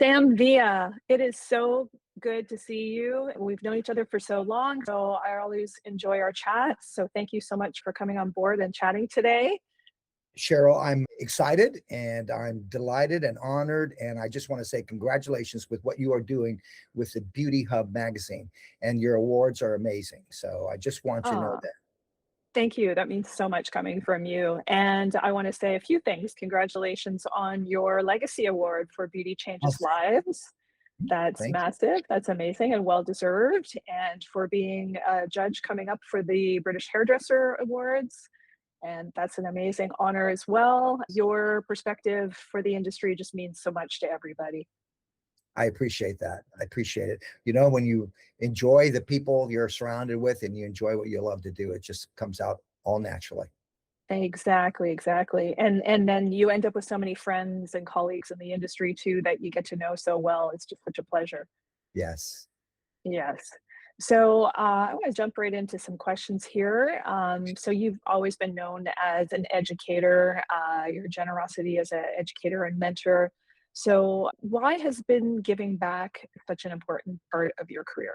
Sam Villa, it is so good to see you. We've known each other for so long, so I always enjoy our chats. So thank you so much for coming on board and chatting today. Cheryl, I'm excited and I'm delighted and honored. And I just want to say congratulations with what you are doing with the Beauty Hub magazine. And your awards are amazing. So I just want you to know Oh, that. thank you. That means so much coming from you. And I want to say a few things. Congratulations on your Legacy Award for Beauty Oh, Changes Lives. That's thank you. massive. That's amazing and well deserved. And for being a judge coming up for the British Hairdresser Awards. And that's an amazing honor as well. Your perspective for the industry just means so much to everybody. I appreciate that. I appreciate it. You know, when you enjoy the people you're surrounded with and you enjoy what you love to do, it just comes out all naturally. Exactly, exactly. And then you end up with so many friends and colleagues in the industry too that you get to know so well. It's just such a pleasure. Yes. Yes. So I want to jump right into some questions here. So you've always been known as an educator, your generosity as an educator and mentor. So why has been giving back such an important part of your career?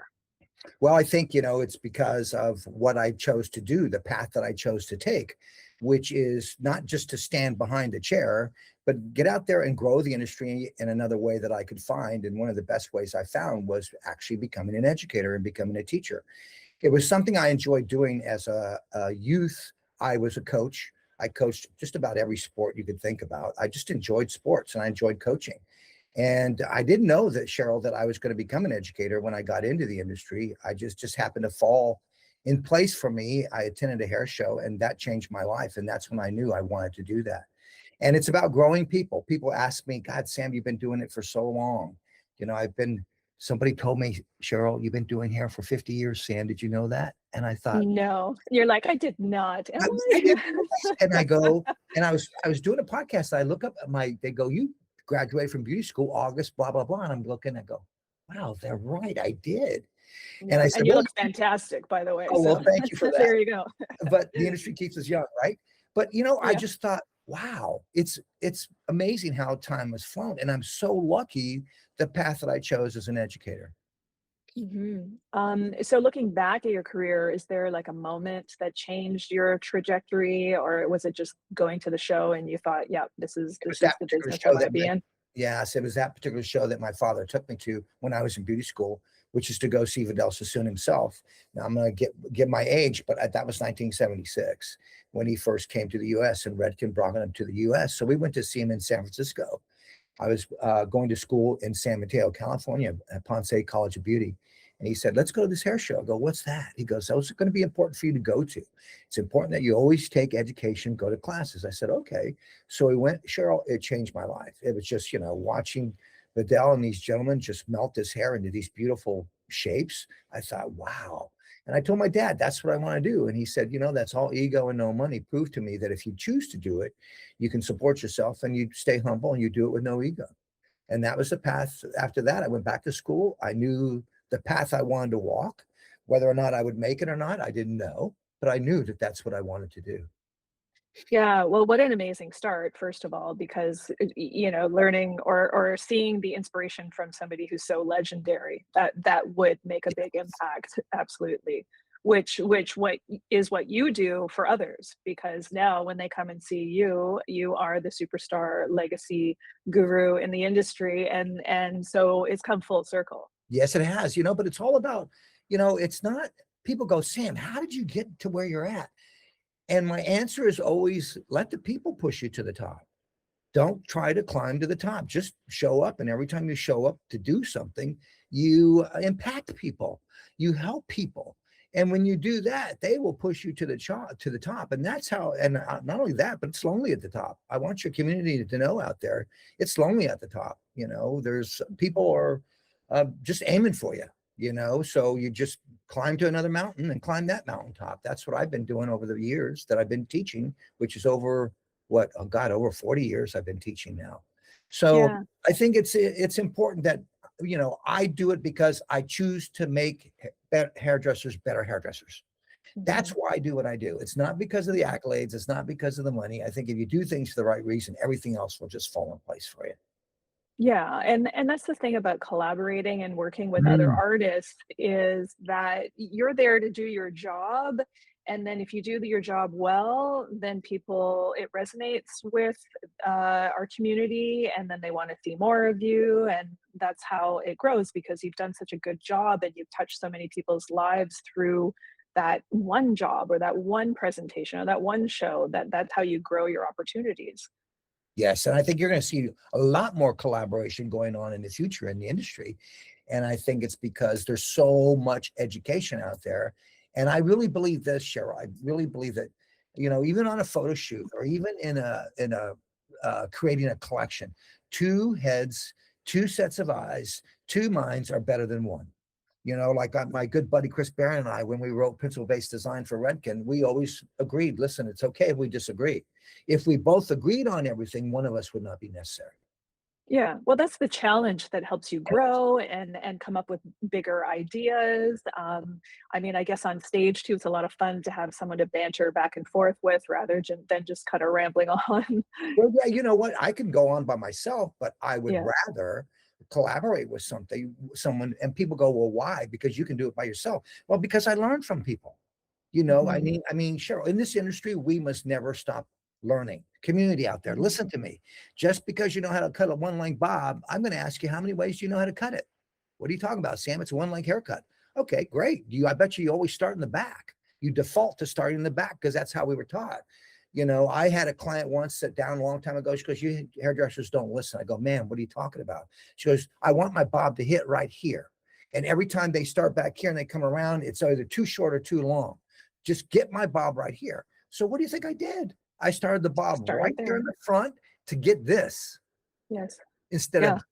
Well, I think, it's because of what I chose to do, the path that I chose to take, which is not just to stand behind a chair, but get out there and grow the industry in another way that I could find. And one of the best ways I found was actually becoming an educator and becoming a teacher. It was something I enjoyed doing as a youth. I was a coach. I coached just about every sport you could think about. I just enjoyed sports and I enjoyed coaching. And I didn't know that, Cheryl, that I was going to become an educator when I got into the industry. I just happened to fall in place for me. I attended a hair show and that changed my life. And that's when I knew I wanted to do that. And it's about growing people. People ask me, God, Sam, you've been doing it for so long. Somebody told me, Cheryl, you've been doing hair for 50 years, Sam. Did you know that? And I thought, No, you're like, I did not. Am I didn't know I? that. And I go, and I was doing a podcast. I look up at they go, you graduated from beauty school, August, blah, blah, blah. And I'm looking, I go, wow, they're right. I did. And Yeah, I and said, you well, look fantastic, by the way. oh, well, So thank you for that. there you go. But the industry keeps us young, right? But I Yeah. just thought, wow, it's amazing how time has flown. And I'm so lucky the path that I chose as an educator. So looking back at your career, is there like a moment that changed your trajectory, or was it just going to the show and you thought, yeah, this is It was this is that the particular business I show want to that be in? yes, it was that particular show that my father took me to when I was in beauty school, which is to go see Vidal Sassoon himself. Now I'm going to give my age, but that was 1976 when he first came to the U.S. and Redken brought him to the U.S. So we went to see him in San Francisco. I was going to school in San Mateo, California, at Ponce College of Beauty. And he said, let's go to this hair show. I go, what's that? He goes, that's going to be important for you to go to. It's important that you always take education, go to classes. I said, okay. So we went, Cheryl, it changed my life. It was just, watching Vidal and these gentlemen just melt this hair into these beautiful shapes. I thought, wow. And I told my dad, that's what I want to do. And he said, that's all ego and no money. Prove to me that if you choose to do it, you can support yourself and you stay humble and you do it with no ego. And that was the path. After that, I went back to school. I knew the path I wanted to walk. Whether or not I would make it or not, I didn't know, but I knew that that's what I wanted to do. Yeah, well, what an amazing start, first of all, because learning or seeing the inspiration from somebody who's so legendary, that would make a big impact, absolutely. Which what you do for others, because now when they come and see you, you are the superstar legacy guru in the industry, and so it's come full circle. Yes, it has, but it's all about, it's not, people go, Sam, how did you get to where you're at? And my answer is always let the people push you to the top. Don't try to climb to the top. Just show up. And every time you show up to do something, you impact people, you help people. And when you do that, they will push you to the top. And that's how, and not only that, but it's lonely at the top. I want your community to know out there, it's lonely at the top. There's people are just aiming for you, so you just climb to another mountain and climb that mountaintop. That's what I've been doing over the years that I've been teaching, which is over what, oh God, over 40 years I've been teaching now. So Yeah. I think it's important that, I do it because I choose to make hairdressers better hairdressers. That's Mhm. why I do what I do. It's not because of the accolades. It's not because of the money. I think if you do things for the right reason, everything else will just fall in place for you. Yeah, and that's the thing about collaborating and working with other Mm. artists is that you're there to do your job, and then if you do your job well, then people it resonates with our community, and then they want to see more of you, and that's how it grows because you've done such a good job and you've touched so many people's lives through that one job or that one presentation or that one show. That's how you grow your opportunities. Yes, and I think you're going to see a lot more collaboration going on in the future in the industry. And I think it's because there's so much education out there. And I really believe this, Cheryl. I really believe that, even on a photo shoot or even in a creating a collection, two heads, two sets of eyes, two minds are better than one. Like my good buddy Chris Barron and I, when we wrote Principle-Based Design for Redken, we always agreed, listen, it's okay if we disagree. If we both agreed on everything, one of us would not be necessary. Yeah, well, that's the challenge that helps you grow and come up with bigger ideas. I mean, I guess on stage too, it's a lot of fun to have someone to banter back and forth with rather than just kind of rambling on. Well, yeah, you know what? I can go on by myself, but I would Yeah. rather collaborate with someone. And people go, well, why? Because you can do it by yourself. Well, because I learned from people. I Mhm. mean, Cheryl, in this industry, we must never stop learning. Community out there, Mhm. listen to me. Just because you know how to cut a one length bob, I'm going to ask you how many ways do you know how to cut it? What are you talking about, Sam? It's a one length haircut. Okay, great. I bet you always start in the back. You default to starting in the back because that's how we were taught. I had a client once sit down a long time ago. She goes, you hairdressers don't listen. I go, man, what are you talking about? She goes, I want my bob to hit right here. And every time they start back here and they come around, it's either too short or too long. Just get my bob right here. So what do you think I did? I started the bob Started right there in there. the front to get this Yes. instead Yeah. of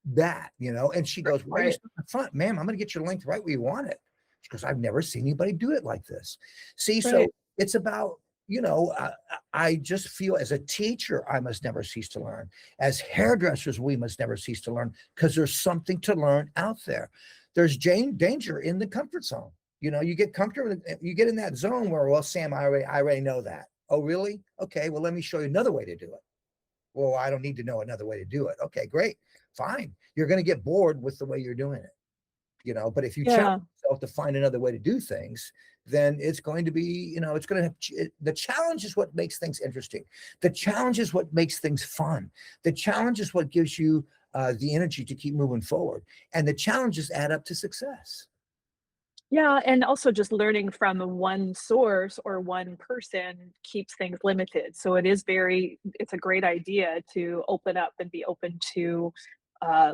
that. And she goes, why are you Right. starting in the front? Ma'am, I'm going to get your length right where you want it. She goes, I've never seen anybody do it like this. See, so Right. it's about, I just feel as a teacher, I must never cease to learn. As hairdressers, we must never cease to learn because there's something to learn out there. There's danger in the comfort zone. You get comfortable, you get in that zone where, well, Sam, I already know that. Oh, really? Okay, well, let me show you another way to do it. Well, I don't need to know another way to do it. Okay, great. Fine. You're going to get bored with the way you're doing it. But if you challenge Yeah. yourself to find another way to do things, then it's going to be, it's going to the challenge is what makes things interesting. The challenge is what makes things fun. The challenge is what gives you the energy to keep moving forward. And the challenges add up to success. Yeah, and also just learning from one source or one person keeps things limited. So it's a great idea to open up and be open to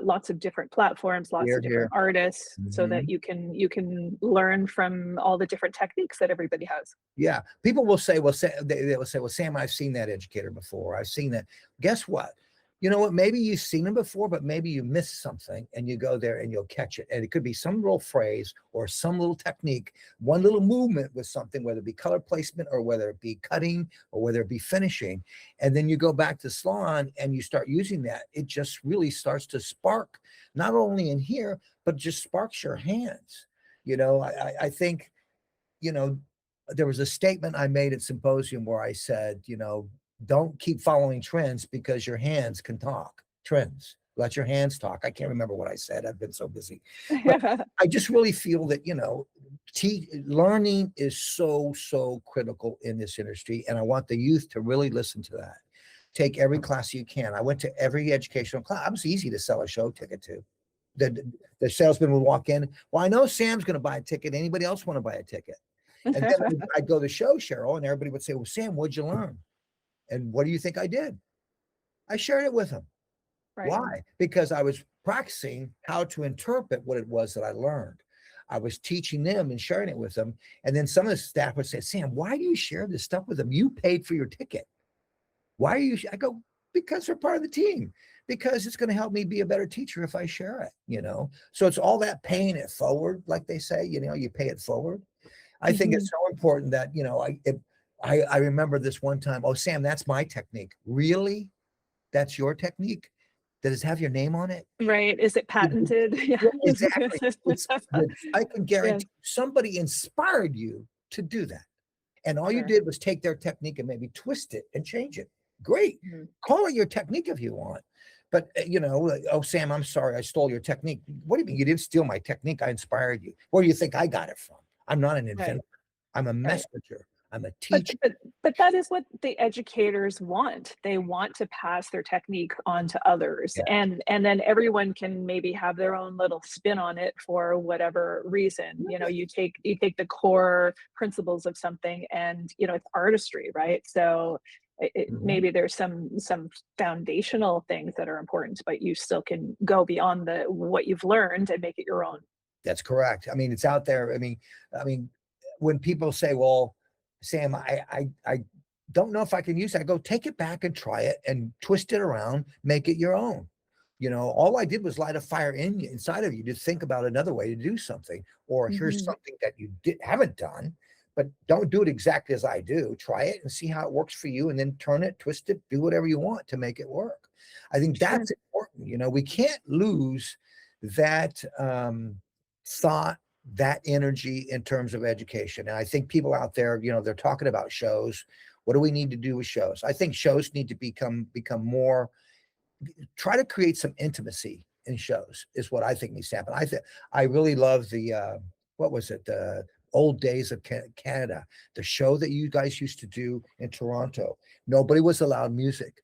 lots of different platforms, lots Here, of different here. artists, so that Mhm. you can learn from all the different techniques that everybody has. Yeah. People will say, well, they will say, well, Sam, I've seen that educator before. I've seen that. Guess what? You know what? Maybe you've seen him before, but maybe you missed something and you go there and you'll catch it. And it could be some little phrase or some little technique, one little movement with something, whether it be color placement or whether it be cutting or whether it be finishing. And then you go back to salon and you start using that. It just really starts to spark, not only in here, but just sparks your hands. I think you know, there was a statement I made at symposium where I said, don't keep following trends because your hands can talk. Trends. Let your hands talk. I can't remember what I said. I've been so busy. But I just really feel that, learning is so, so critical in this industry. And I want the youth to really listen to that. Take every class you can. I went to every educational class. It was easy to sell a show ticket to. The salesman would walk in. Well, I know Sam's going to buy a ticket. Anybody else want to buy a ticket? And then I'd go to the show, Cheryl, and everybody would say, well, Sam, what'd you learn? And what do you think I did? I shared it with them. Right on. Why? Because I was practicing how to interpret what it was that I learned. I was teaching them and sharing it with them. And then some of the staff would say, Sam, why do you share this stuff with them? You paid for your ticket. Why are you? I go, because they're part of the team. Because it's going to help me be a better teacher if I share it. So it's all that paying it forward, like they say, you pay it forward. I think Mhm. it's so important that I remember this one time. Oh, Sam, that's my technique. Really? That's your technique? Does it have your name on it? Right. Is it patented? Yeah. Yeah, exactly. I can Yeah. guarantee somebody inspired you to do that, and all you Sure. did was take their technique and maybe twist it and change it. Great. Mhm. Call it your technique if you want, But you know, like, oh Sam, I'm sorry, I stole your technique. What do you mean you didn't steal my technique? I inspired you. Where do you think I got it from? I'm not an Right. inventor. I'm a Right. messenger. I'm a But teacher. but but that is what the educators want. They want to pass their technique on to others, Yeah. and then everyone can maybe have their own little spin on it for whatever reason. You take the core principles of something, and it's artistry, right? So Mhm. maybe there's some foundational things that are important, but you still can go beyond the what you've learned and make it your own. That's correct. I mean, it's out there. I mean, when people say, "Well, Sam, I don't know if I can use it," I go, "Take it back and try it, and twist it around, make it your own." You know, all I did was light a fire inside of you to think about another way to do something, or here's Hmm. something that you haven't done, but don't do it exactly as I do. Try it and see how it works for you, and then turn it, twist it, do whatever you want to make it work. I think Sure. that's important. You know, we can't lose that thought, that energy in terms of education. And I think people out there, you know, they're talking about shows. What do we need to do with shows? I think shows need to become more, try to create some intimacy in shows is what I think needs to happen. I really love the what was it, the old days of Canada, the show that you guys used to do in Toronto. Nobody was allowed music,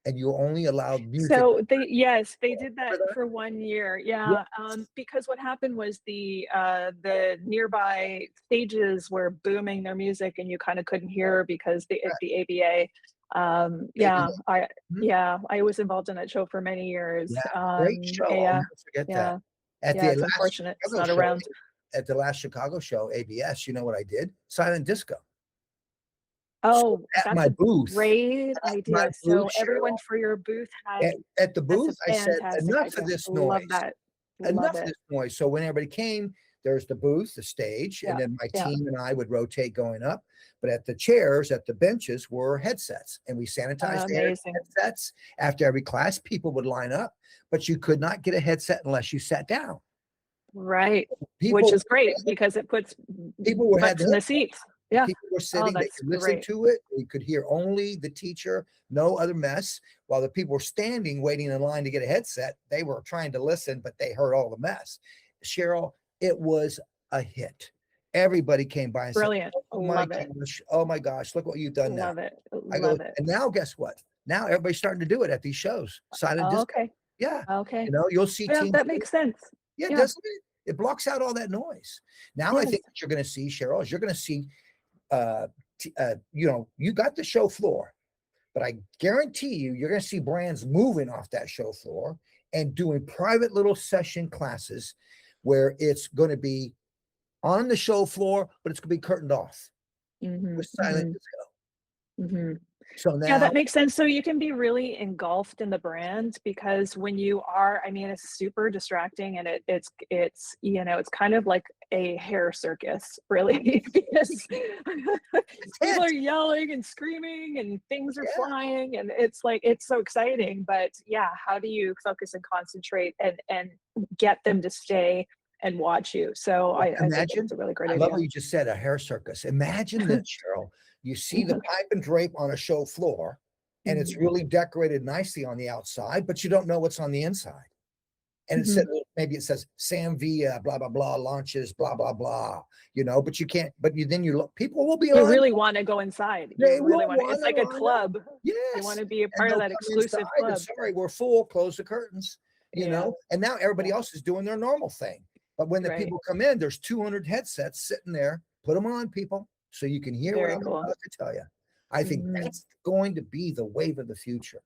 and you only allowed music. So yes, they did that Remember for 1 year. that? Yeah, because what happened was the nearby stages were booming their music, and you kind of couldn't hear because the ABA. Yeah, Yeah, I was involved in that show for many years. yeah, great show. I'll Yeah, never forget that. yeah, At yeah. the It's last unfortunate it's Chicago not show, around. ABS, you know what I did? Silent disco. So Oh, at that's my a booth, great idea. So everyone Cheryl, for your booth had. at the That's a booth, I said, fantastic enough of idea. this Love noise. that. Love Enough of it. this noise. So when everybody came, there's the booth, the stage, and Yeah, then my yeah. team and I would rotate going up. But at the chairs, at the benches were headsets, and we sanitized the Amazing. headsets. After every class, people would line up, but you could not get a headset unless you sat down. Right. Which People is great because it puts people were had butts the in the headset. seats. Yeah. People were Oh, sitting, they that's could listen great. to it. They could hear only the teacher, no other mess. While the people were standing waiting in line to get a headset, they were trying to listen, but they heard all the mess. Cheryl, it was a hit. Everybody came by and said, Brilliant. Love it. oh my gosh, look what you've done now. Love it. I go, Love it. and now guess what? Now everybody's starting to do it at these shows. Silent Oh, disco. okay. Yeah. Okay. You know, you'll see Yeah, teams. that makes sense. Yeah, Yeah. doesn't it? It blocks out all that noise. Now I Yes. think what you're going to see, Cheryl, is you're going to see uh, you know, you got the show floor, but I guarantee you, you're going to see brands moving off that show floor and doing private little session classes where it's going to be on the show floor, but it's going to be curtained off Mhm. with silent Mhm. disco. Mhm. So Yeah, now, that makes sense. So you can be really engulfed in the brand because when you are, I mean, it's super distracting and it's kind of like a hair circus, really, because it's people it. are yelling and screaming and things are Yeah. flying and it's like it's so exciting. But yeah, how do you focus and concentrate and get them to stay and watch you? So Well, I think it's imagine, a really great I love idea. what you just said, a hair circus. Imagine this, Cheryl. You see the pipe and drape on a show floor, and it's Mhm. really decorated nicely on the outside, but you don't know what's on the inside. And it said, Mhm. maybe it says Sam Villa, blah, blah, blah, launches, blah, blah, blah, you know, but you can't, but then you look, people will be You on, really wanna go inside. You they really will wanna want it's to like a line up. club. You Yes. wanna be a And part of they'll that come exclusive inside and club. sorry, we're full, close the curtains, you Yeah, know, and now everybody yeah, else is doing their normal thing. But when the right. people come in, there's 200 headsets sitting there. Put them on, people, so you can hear what Very I'm cool. about to tell you. I think Mhm. that's going to be the wave of the future.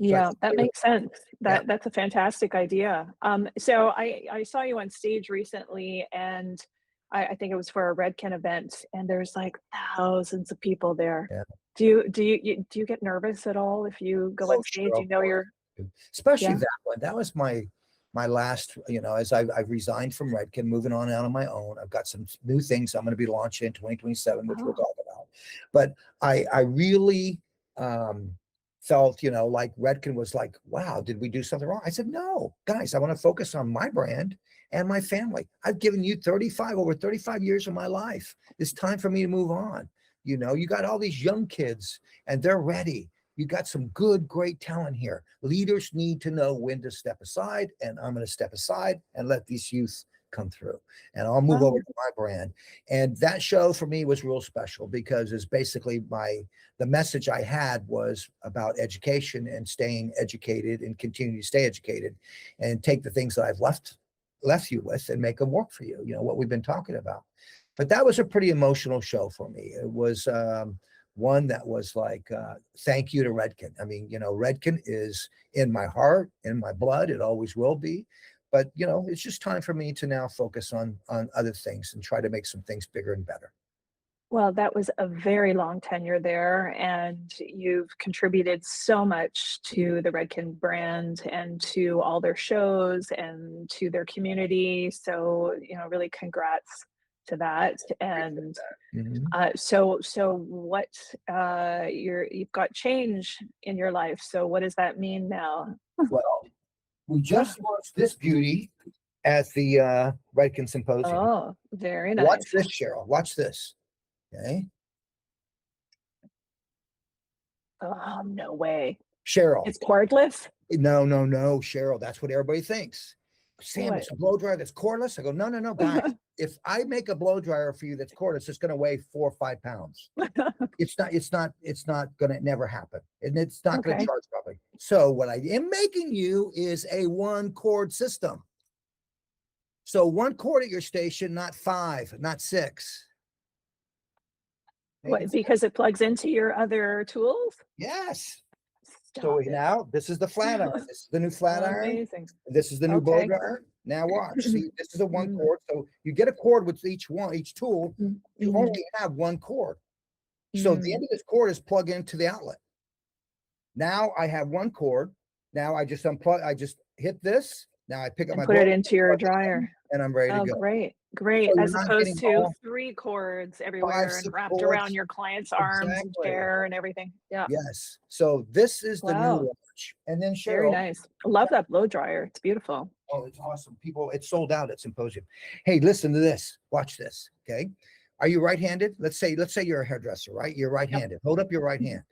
So I Yeah, think that makes sense. yeah, That's a fantastic idea. So I saw you on stage recently, and I think it was for a Redken event, and there's, like, thousands of people there. yeah. Do you get nervous at all if you go Oh, on stage? sure, You of know course. you're Especially Yeah? that one. That was my last, you know, as I've resigned from Redken, moving on out on my own. I've got some new things I'm going to be launching in 2027, which we'll Oh, talk about. But I really felt, you know, like Redken was like, wow, did we do something wrong? I said, no, guys, I want to focus on my brand and my family. I've given you over 35 years of my life. It's time for me to move on. You know, you got all these young kids and they're ready. You got some good, great talent here. Leaders need to know when to step aside, and I'm going to step aside and let these youth come through, and I'll move over Wow. to my brand. And that show for me was real special because it's basically the message I had was about education and staying educated and continue to stay educated and take the things that I've left you with and make them work for you. What we've been talking about. But that was a pretty emotional show for me. It was one that was like, thank you to Redken. I mean, Redken is in my heart, in my blood. It always will be. But, it's just time for me to now focus on other things and try to make some things bigger and better. Well, that was a very long tenure there, and you've contributed so much to the Redken brand and to all their shows and to their community. So, really congrats to that. And Mhm. so what you've got change in your life. So what does that mean now? Well, we just launched this beauty at the Redken Symposium. Oh, very Watch nice. this, Cheryl. Watch this. Okay. Oh, no way. Cheryl. It's cordless? No, no, no, Cheryl. That's what everybody thinks. Sam, What? it's a blow dryer that's cordless. I go, no, no, no, guys. If I make a blow dryer for you that's cordless, it's going to weigh 4 or 5 pounds. It's not going to never happen. And it's not going to Okay. charge properly. So what I am making you is a 1-cord system. So 1 cord at your station, not 5, not 6. What, because it plugs into your other tools? Yes. So Stop it. now this is the flat iron. This is the new flat iron. Amazing. This is the new blow Okay. dryer. Now watch. See, this is a 1 Mm, cord. So you get a cord with each tool. mm, You mm, only have 1 cord. So the mm. end of this cord is plugged into the outlet. Now I have 1 cord. Now I just unplug. I just hit this. Now I pick up And my put it blow into your dryer, dryer. and I'm ready to Oh, go. great. So Great. you're As not opposed getting to all 3 cords 5, everywhere and 6 wrapped around cords. your client's arms and Exactly. chair and everything. Yeah. Yes. So this is the new Wow. launch. And then Very Cheryl. nice. Love that blow dryer. It's beautiful. Oh, it's awesome. People, it's sold out at Symposium. Hey, listen to this. Watch this. Okay. Are you right-handed? Let's say you're a hairdresser, right? You're Yep. right-handed. Hold up your right hand.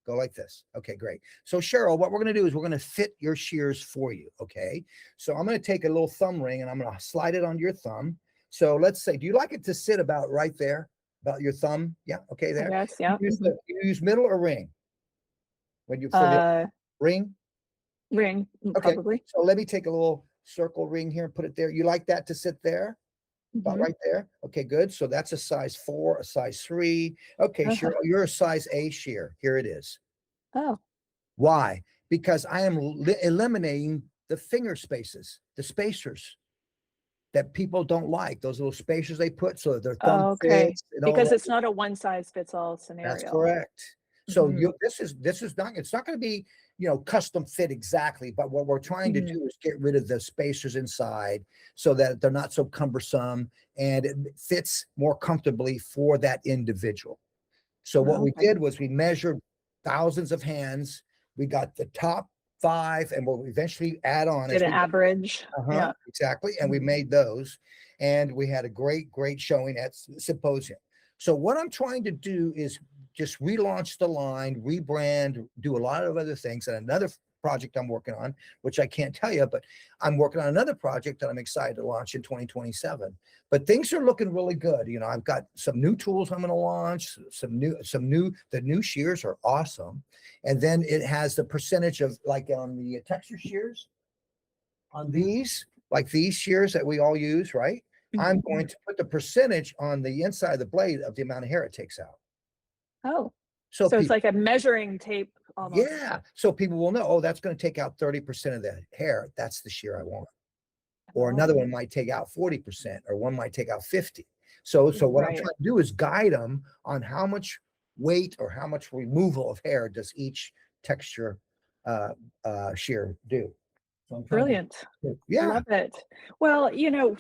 Go like this. Okay, great. So Cheryl, what we're going to do is we're going to fit your shears for you. Okay. So I'm going to take a little thumb ring and I'm going to slide it on your thumb. So let's say, do you like it to sit about right there, about your thumb? Yeah. Okay. I There. guess. Yeah. You use middle or ring when you, for the Uh, ring? ring, Okay. probably. So let me take a little circle ring here and put it there. You like that to sit there? About Mhm. right there. Okay, good. So that's a size 4, a size 3. Okay, Uh-huh. sure. You're a size A shear. Here it is. Oh, Why? Because I am eliminating the finger spaces, the spacers that people don't like. Those little spacers they put so that their thumb okay. fits and all Because that. it's not a one size fits all That's scenario. correct. So Mhm. this is not, it's not going to be, custom fit exactly, but what we're trying to Mhm. do is get rid of the spacers inside so that they're not so cumbersome and it fits more comfortably for that individual. So what we Okay. did was we measured thousands of hands. We got the top 5 and we'll eventually add on Did as an we go. average. Yeah. Exactly. And we made those and we had a great, great showing at Symposium. So what I'm trying to do is just relaunch the line, rebrand, do a lot of other things. And another project I'm working on, which I can't tell you, but I'm working on another project that I'm excited to launch in 2027. But things are looking really good. I've got some new tools I'm going to launch, the new shears are awesome. And then it has the percentage of like on the texture shears on these, like these shears that we all use, right? I'm going Mhm. to put the percentage on the inside of the blade of the amount of hair it takes out. Oh, So so it's people, like a measuring tape almost. yeah. So people will know, oh, that's going to take out 30% of the hair. That's the shear I want. Or another Oh, one might take out 40%, or one might take out 50. So what I'm right. trying to do is guide them on how much weight or how much removal of hair does each texture shear do. So I'm trying Brilliant. to, yeah. Love it. Well,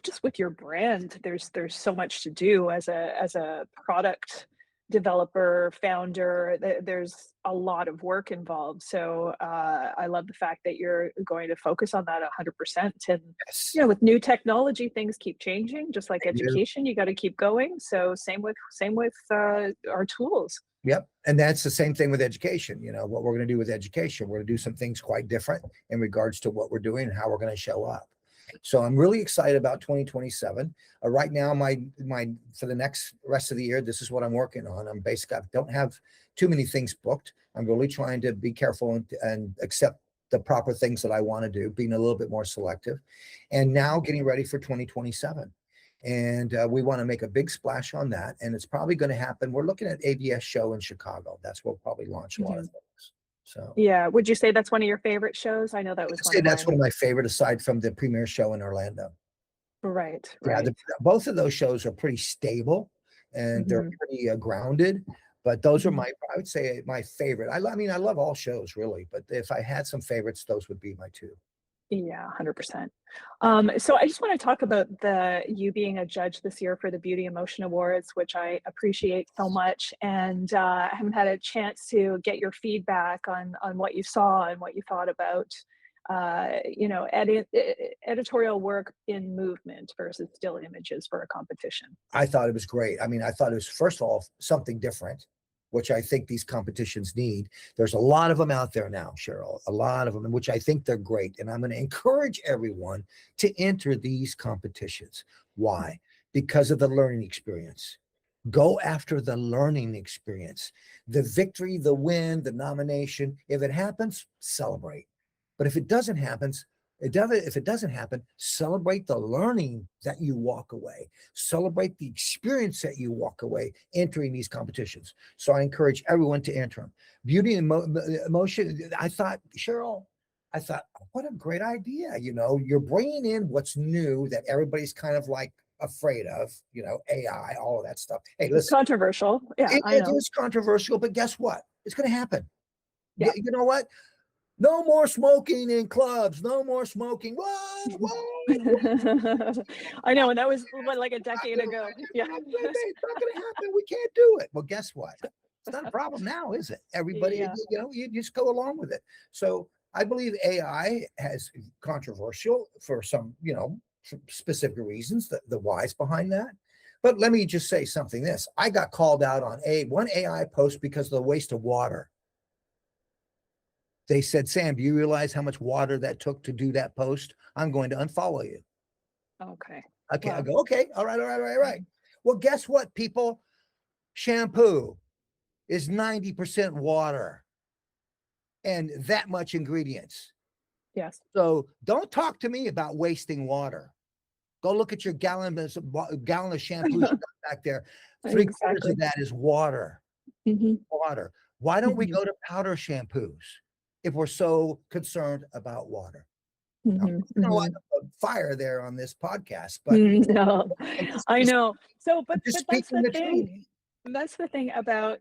just with your brand, there's so much to do as a product developer, founder. There's a lot of work involved. So I love the fact that you're going to focus on that 100%. And Yes. with new technology, things keep changing. Just like They do. education, you got to keep going. So same with our tools. Yep. And that's the same thing with education. What we're going to do with education, we're going to do some things quite different in regards to what we're doing and how we're going to show up. So I'm really excited about 2027. Right now, my for the next rest of the year, this is what I'm working on. I don't have too many things booked. I'm really trying to be careful and accept the proper things that I want to do, being a little bit more selective, and now getting ready for 2027. And we want to make a big splash on that. And it's probably going to happen. We're looking at ABS show in Chicago. That's where we'll probably launch a lot of Mhm. things. So Yeah. Would you say that's one of your favorite shows? I know that was I'd one say of that's mine. one of my favorite, aside from the premiere show in Orlando. Right. Yeah, Right. both of those shows are pretty stable and they're Hmm. pretty grounded. But those are Hmm. I would say, my favorite. I mean, I love all shows really, but if I had some favorites, those would be my two. Yeah, 100%. So I just want to talk about you being a judge this year for the Beauty and Motion Awards, which I appreciate so much. And I haven't had a chance to get your feedback on what you saw and what you thought about, editorial work in movement versus still images for a competition. I thought it was great. I mean, I thought it was, first of all, something different, which I think these competitions need. There's a lot of them out there now, Cheryl, a lot of them, which I think they're great. And I'm going to encourage everyone to enter these competitions. Why? Because of the learning experience. Go after the learning experience, the victory, the win, the nomination. If it happens, celebrate. But if it doesn't happen, if it doesn't happen, celebrate the learning that you walk away. Celebrate the experience that you walk away entering these competitions. So I encourage everyone to enter them. Beauty and emotion. I thought, Cheryl, what a great idea. You're bringing in what's new that everybody's kind of like afraid of, AI, all of that stuff. Hey, It's listen, controversial. Yeah, I it know. is controversial, but guess what? It's going to happen. Yeah. You know what? No more smoking in clubs. No more smoking. What? I know, and that was what, like a Not decade gonna ago. happen. Yeah. It's not going to happen. We can't do it. Well, guess what? It's not a problem now, is it? Everybody, Yeah. you just go along with it. So I believe AI has controversial for some, some specific reasons, the whys behind that. But let me just say something. I got called out on one AI post because of the waste of water. They said, Sam, do you realize how much water that took to do that post? I'm going to unfollow you. Okay. Okay. I Well, go, okay. All right. All right. All right. All right. Well, guess what, people? Shampoo is 90% water and that much ingredients. yes. So don't talk to me about wasting water. Go look at your gallon of shampoo back there. 3/4 Exactly. of that is water. Hmm. Water. Why don't we Hmm. go to powder shampoos if we're so concerned about water? I'm Hmm. gonna light Hmm. up a fire there on this podcast, but No, just, I just, know. So, but just that's speaking the the truth. thing. That's the thing about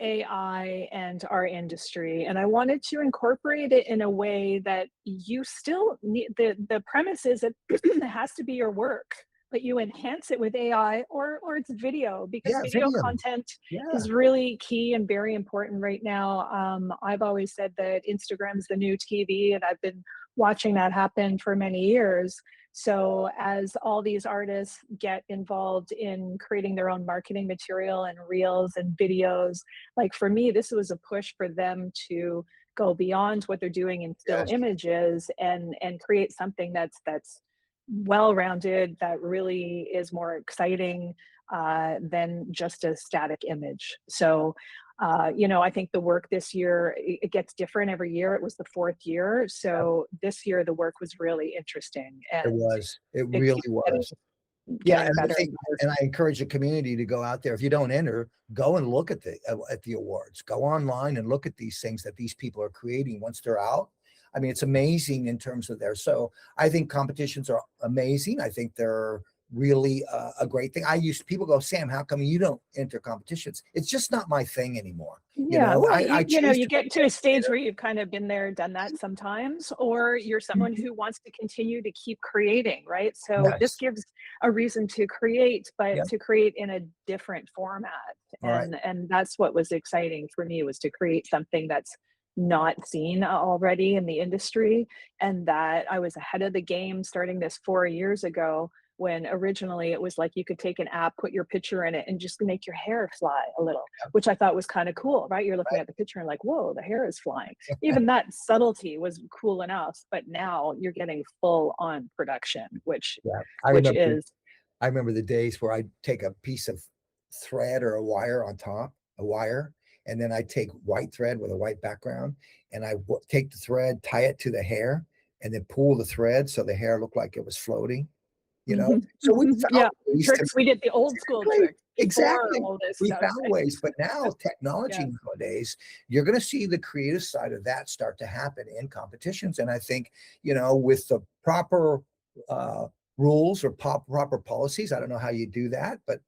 AI and our industry. And I wanted to incorporate it in a way that you still need the premise is that it has to be your work, but you enhance it with AI or it's video because Yeah, video video. content Yeah, is really key and very important right now. I've always said that Instagram is the new TV, and I've been watching that happen for many years. So as all these artists get involved in creating their own marketing material and reels and videos, like for me, this was a push for them to go beyond what they're doing in still yes, images and create something that's well-rounded, that really is more exciting than just a static image. So I think the work this year, it gets different every year. It was the fourth year. yeah, So this year the work was really interesting it and was. It it really keeps was. Yeah, getting and I better think, and better. and I encourage the community to go out there. If you don't enter, go and look at the awards. Go online and look at these things that these people are creating once they're out. I mean, it's amazing in terms of so I think competitions are amazing. I think they're really a great thing. People go, Sam, how come you don't enter competitions? It's just not my thing anymore. Yeah, well, I you know, choose you to get to a you stage know, where you've kind of been there, done that sometimes, or you're someone Mhm. who wants to continue to keep creating, right? So this Yes. gives a reason to create, but Yeah. to create in a different format. All right. And that's what was exciting for me, was to create something that's not seen already in the industry, and that I was ahead of the game starting this 4 years ago, when originally it was like you could take an app, put your picture in it, and just make your hair fly a little, which I thought was kind of cool, right? You're looking Right. at the picture and like, whoa, the hair is flying. Even that subtlety was cool enough, but now you're getting full on production, Yeah. which is I remember the days where I'd take a piece of thread or a wire on top, a wire, and then I'd take white thread with a white background, and take the thread, tie it to the hair, and then pull the thread so the hair looked like it was floating. You know, mhm, so we found yeah, ways to tricks. We did the old school exactly, tricks before exactly. all this We stuff. found ways, but now Yeah, technology nowadays, you're going to see the creative side of that start to happen in competitions. And I think, with the proper uh, rules or proper policies, I don't know how you do that, but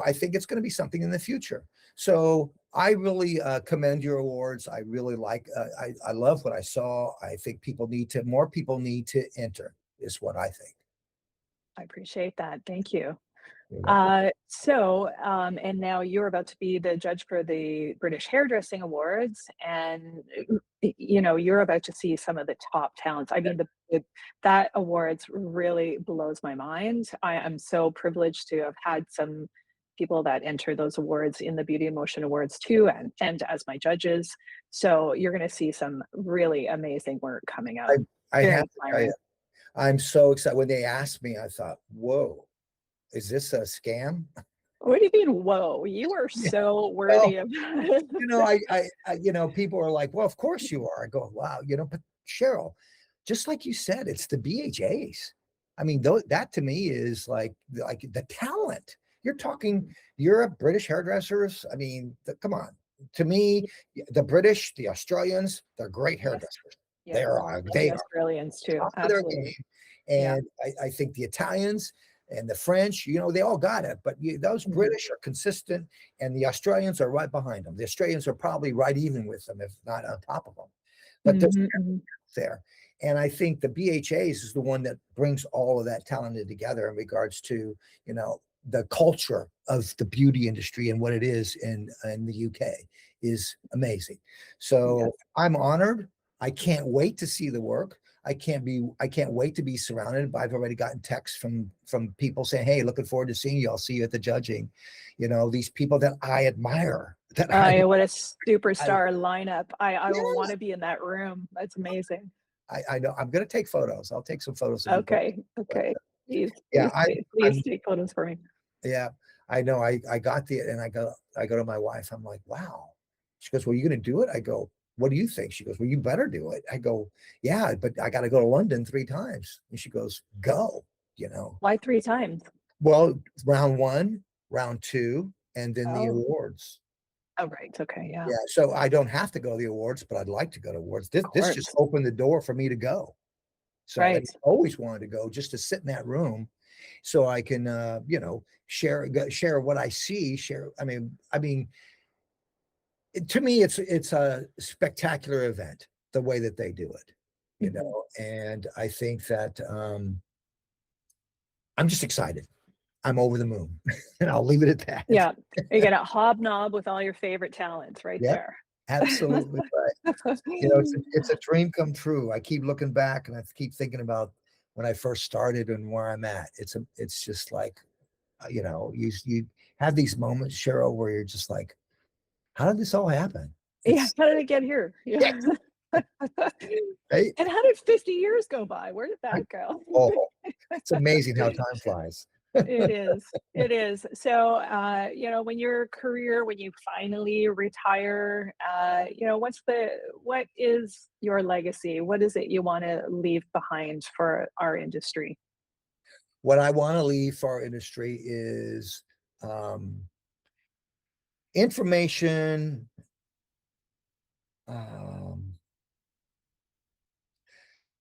I think it's going to be something in the future. So I really commend your awards. I really I love what I saw. I think more people need to enter, is what I think. I appreciate that. Thank you. You're welcome. And now you're about to be the judge for the British Hairdressing Awards, and you're about to see some of the top talents. I mean, that awards really blows my mind. I am so privileged to have had some people that enter those awards in the Beauty and Motion Awards too, and as my judges. So you're going to see some really amazing work coming I, out. I Very have to tell inspiring. you, I'm so excited. When they asked me, I thought, whoa, is this a scam? What do you mean? Whoa, you are Yeah. so Well, worthy of. people are like, well, of course you are. I go, wow, but Cheryl, just like you said, it's the BHAs. I mean, that to me is like the talent. You're talking Europe, British hairdressers. I mean, come on. To me, the British, the Australians, they're great Yes, hairdressers. They yes. are And the they are Australians too, top of their absolutely. game. Yeah. And I think the Italians and the French, they all got it. But those Mhm, British are consistent, and the Australians are right behind them. The Australians are probably right even with them, if not on top of them. But there's mhm, mhm. there. And I think the BHAs is the one that brings all of that talented together in regards to, the culture of the beauty industry and what it is in the UK is amazing. Yes. So I'm honored. I can't wait to see the work. I can't wait to be surrounded. I've already gotten texts from people saying, hey, looking forward to seeing you. I'll see you at the judging. These people that I admire, What a I superstar lineup. I will yeah, wanna be in that room. That's amazing. I know I'm going to take photos. I'll take some photos of you both. Okay, But okay. Please, yeah, please, please, please I'm take photos for me. yeah, I know. I got and I go to my wife. I'm like, wow. She goes, well, you going to do it? I go, what do you think? She goes, well, you better do it. I go, yeah, but I got to go to London 3 times. And she goes, go. Why 3 times? Well, round one, round two, and then the Oh, awards. oh, right, okay, yeah, Yeah, so I don't have to go to the awards, but I'd like to go to awards. This of this just course. opened the door for me to go. So, and Right. I always wanted to go just to sit in that room so I can, share what I see, share. I mean, to me, it's a spectacular event, the way that they do it, Mhm. and I think that I'm just excited. I'm over the moon, and I'll leave it at that. Yeah, you get a hobnob with all your favorite talents right Yep, there. absolutely right. It's a dream come true. I keep looking back and I keep thinking about when I first started and where I'm at. It's just like, you have these moments, Cheryl, where you're just like, how did this all happen? Yeah, It's how did it get here? yeah, Yeah. right. And how did 50 years go by? Where did I, that go? oh, it's amazing how time flies. It is. It is. So, when when you finally retire, what is your legacy? What is it you want to leave behind for our industry? What I want to leave for our industry is um, information. Um,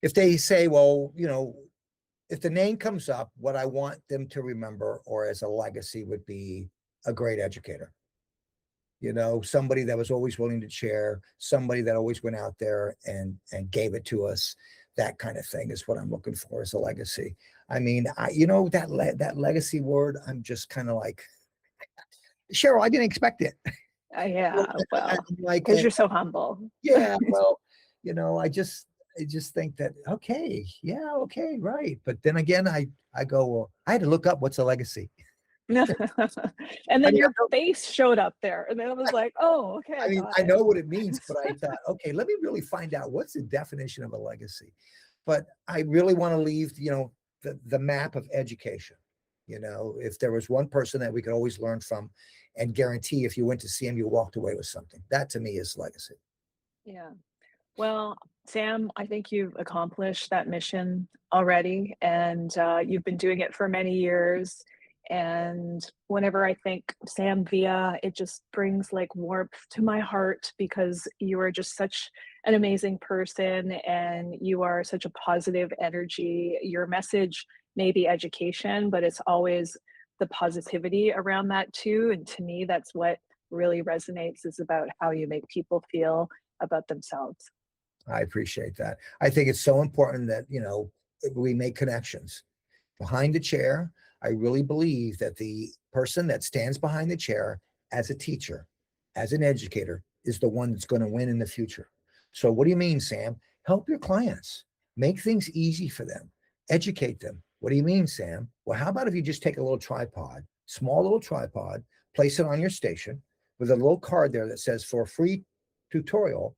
if they say, well, if the name comes up, what I want them to remember or as a legacy would be a great educator. Somebody that was always willing to share, somebody that always went out there and gave it to us. That kind of thing is what I'm looking for as a legacy. I mean, that legacy word, I'm just kind of like, Cheryl, I didn't expect it. Yeah, well, I'm like, because you're so humble. yeah, well, I just think that, okay, yeah, okay, right. But then again, I go, well, I had to look up what's a legacy. And I then mean, your face showed up there, and then I was like, oh, okay, I got I it. know what it means, but I thought, okay, let me really find out what's the definition of a legacy. But I really want to leave, the map of education. If there was one person that we could always learn from and guarantee if you went to see him, you walked away with something. That to me is legacy. Yeah. Well, Sam, I think you've accomplished that mission already, and you've been doing it for many years. And whenever I think Sam Via, it just brings like warmth to my heart because you are just such an amazing person and you are such a positive energy. Your message may be education, but it's always the positivity around that too. And to me, that's what really resonates is about how you make people feel about themselves. I appreciate that. I think it's so important that, we make connections. Behind the chair, I really believe that the person that stands behind the chair as a teacher, as an educator, is the one that's going to win in the future. So, what do you mean, Sam? Help your clients, make things easy for them, educate them. What do you mean, Sam? Well, how about if you just take a little tripod, small little tripod, place it on your station with a little card there that says, for a free tutorial,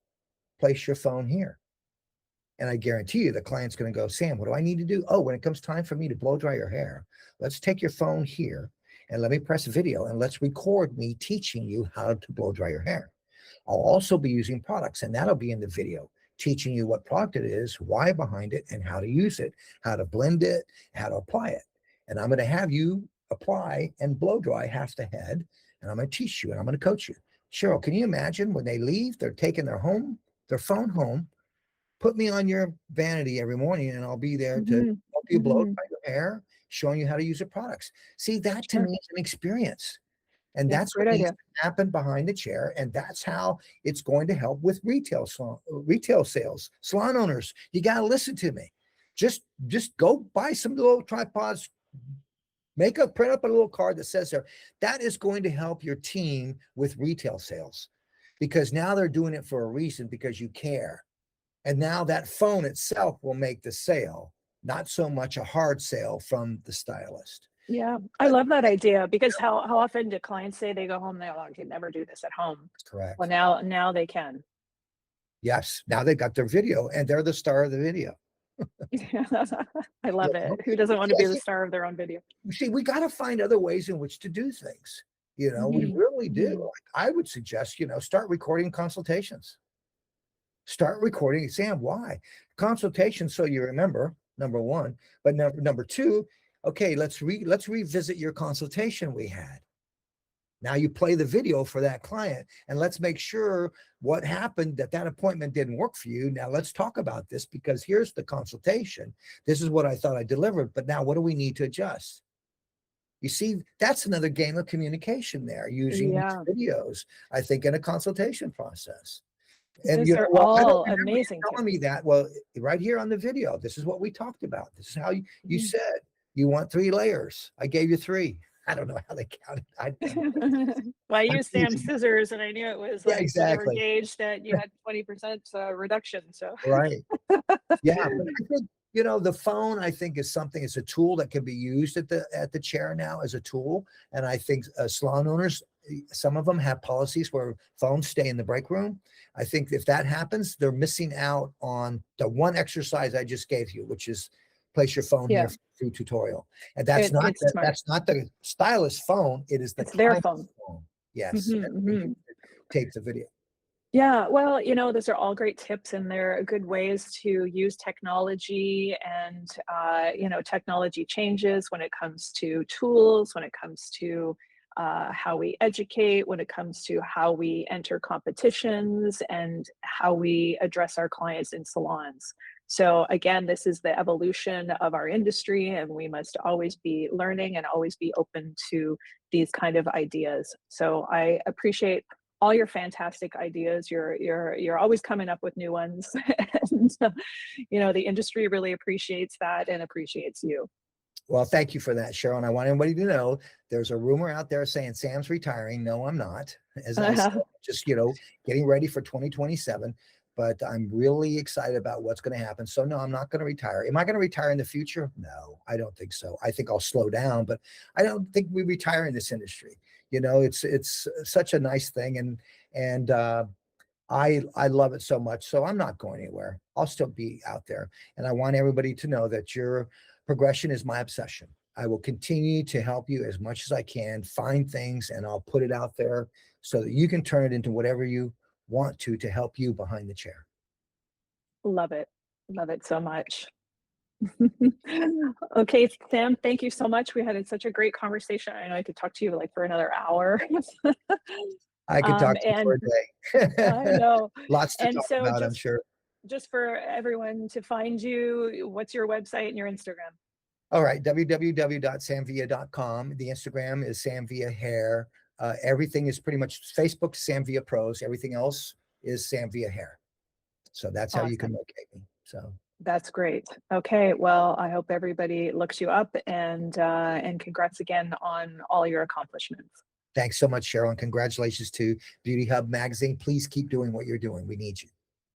place your phone here. And I guarantee you the client's going to go, Sam, what do I need to do? Oh, when it comes time for me to blow dry your hair, let's take your phone here and let me press video and let's record me teaching you how to blow dry your hair. I'll also be using products, and that'll be in the video, teaching you what product it is, why behind it, and how to use it, how to blend it, how to apply it. And I'm going to have you apply and blow dry half the head, and I'm going to teach you and I'm going to coach you. Cheryl, can you imagine when they leave, they're taking their phone home, put me on your vanity every morning and I'll be there to Hmm. help you blow Hmm. dry your hair, showing you how to use the products. See, that to Sure. me is an experience. And Yeah, that's great what needs idea. to happen behind the chair. And that's how it's going to help with retail sales. Salon owners, you got to listen to me. Just go buy some little tripods, print up a little card that says there, that is going to help your team with retail sales because now they're doing it for a reason because you care. And now that phone itself will make the sale, not so much a hard sale from the stylist. Yeah, I But love that idea because how often do clients say they go home, they're like, I can never do this at home. Well, correct. now they can. Yes. Now they got their video and they're the star of the video. I You love know? it. Who doesn't want to be Yes, the star of their own video? see, we got to find other ways in which to do things. We Hmm. really do. Hmm. I would suggest, start recording consultations. Start recording. Sam, why? Consultation, so you remember, number one. But number two, okay, let's revisit your consultation we had. Now you play the video for that client and let's make sure what happened, that appointment didn't work for you. Now let's talk about this because here's the consultation. This is what I thought I delivered, but now what do we need to adjust? You see, that's another game of communication there using Yeah, these videos, I think, in a consultation process. And those you know are what? I don't all remember you amazing telling me tips. that. Well, right here on the video, this is what we talked about. This is how you Mhm. said you want 3 layers. I gave you 3. I don't know how they counted. Well, I I'm used Sam's teasing. scissors, and I knew it was Yeah, like whatever exactly. gauge that you had 20% reduction. So, Right. Yeah, but I think the phone. I think is something. It's a tool that can be used at the chair now as a tool. And I think salon owners, some of them have policies where phones stay in the break room. I think if that happens, they're missing out on the one exercise I just gave you, which is place your phone here yeah, through tutorial. And that's not it's smart. the stylist phone. It is the It's their client's phone. phone. Yes, Hmm. and they Hmm. use it to tape the video. Yeah, well, those are all great tips, and they're good ways to use technology. And technology changes when it comes to tools, when it comes to how we educate, when it comes to how we enter competitions, and how we address our clients in salons. So again, this is the evolution of our industry, and we must always be learning and always be open to these kind of ideas. So I appreciate all your fantastic ideas. You're always coming up with new ones, and the industry really appreciates that and appreciates you. Well, thank you for that, Cheryl. And I want everybody to know there's a rumor out there saying Sam's retiring. No, I'm not. As I said, just, getting ready for 2027. But I'm really excited about what's going to happen. So no, I'm not going to retire. Am I going to retire in the future? No, I don't think so. I think I'll slow down, but I don't think we retire in this industry. It's such a nice thing. And I love it so much. So I'm not going anywhere. I'll still be out there. And I want everybody to know that your progression is my obsession. I will continue to help you as much as I can, find things, and I'll put it out there so that you can turn it into whatever you want to help you behind the chair. Love it. Love it so much. Okay, Sam, thank you so much. We had such a great conversation. I know I could talk to you like for another hour. I could talk to you for And a I day. know. Lots to And talk so about, I'm sure. just for everyone to find you, what's your website and your Instagram? All right, www.samvia.com. The Instagram is Samvia Hair. Everything is pretty much Facebook, Samvia Pros. Everything else is Samvia Hair. So that's how you can Awesome. locate me. So That's great. Okay, well, I hope everybody looks you up, and congrats again on all your accomplishments. thanks so much, Cheryl, and congratulations to Beauty Hub Magazine. Please keep doing what you're doing. We need you.